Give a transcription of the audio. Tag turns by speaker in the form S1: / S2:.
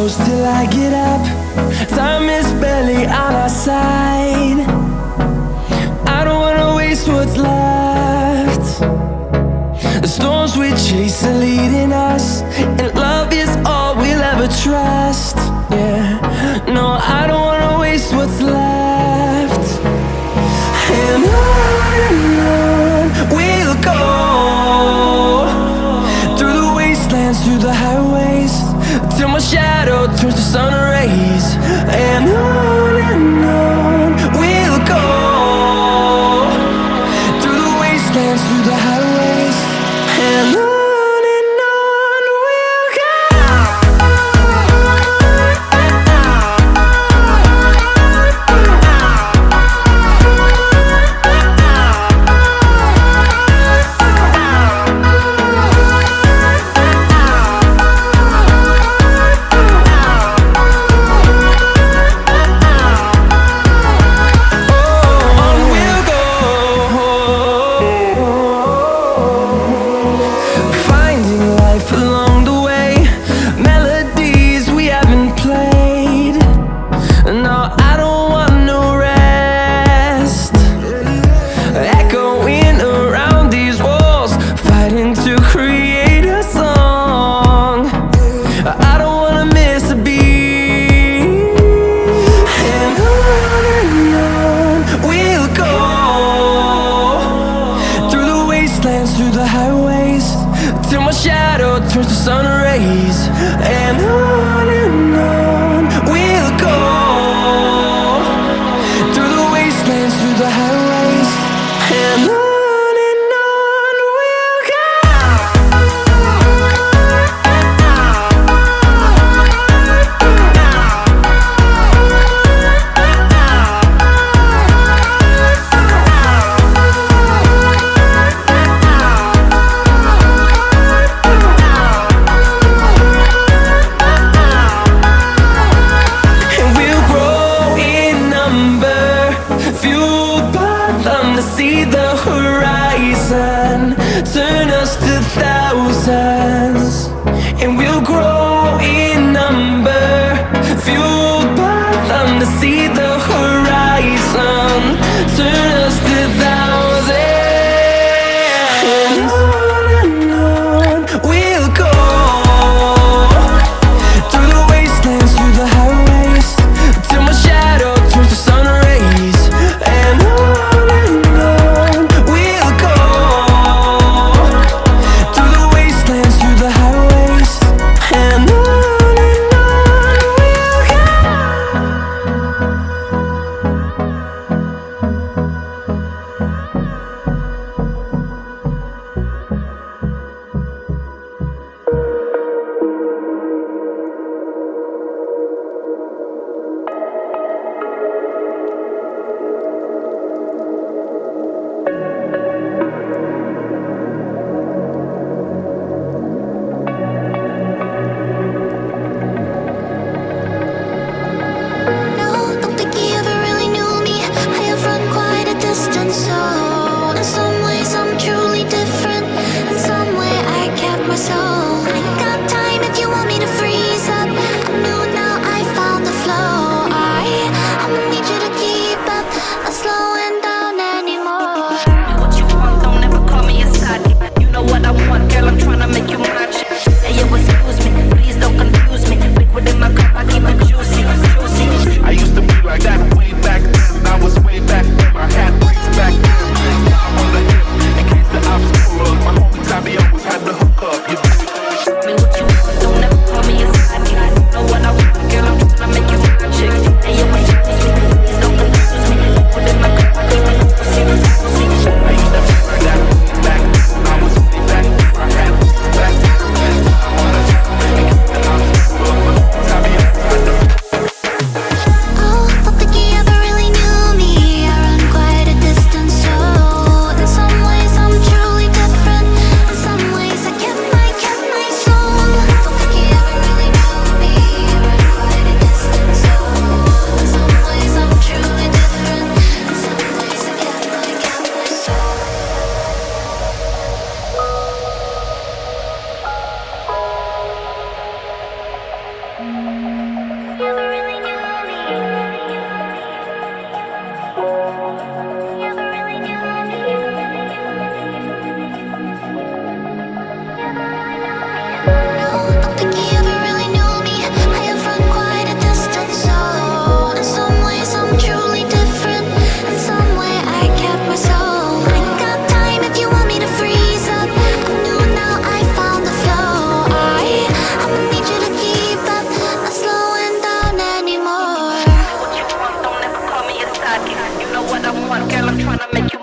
S1: close till I get up. Time is barely on our side. I don't wanna waste what's left. The storms we chase are leading us, and love is all we'll ever trust. Yeah, no, I don't wanna waste what's left. And on we'll go, through the wastelands, through the highways, till my shadow turns to sun rays. And on we'll go, through the wastelands, through the highways, and on. Through the highways, till my shadow turns to sun rays. And on we'll go, through the wastelands, through the highways, and on. See the horizon turn us to thousands, and we'll grow in number, fueled by them to see the horizon turn us to thousands. And on we'll go, through the wastelands, through the highways, till my shadow turns to sun rays. And we'll go, through the wastelands,
S2: tryna make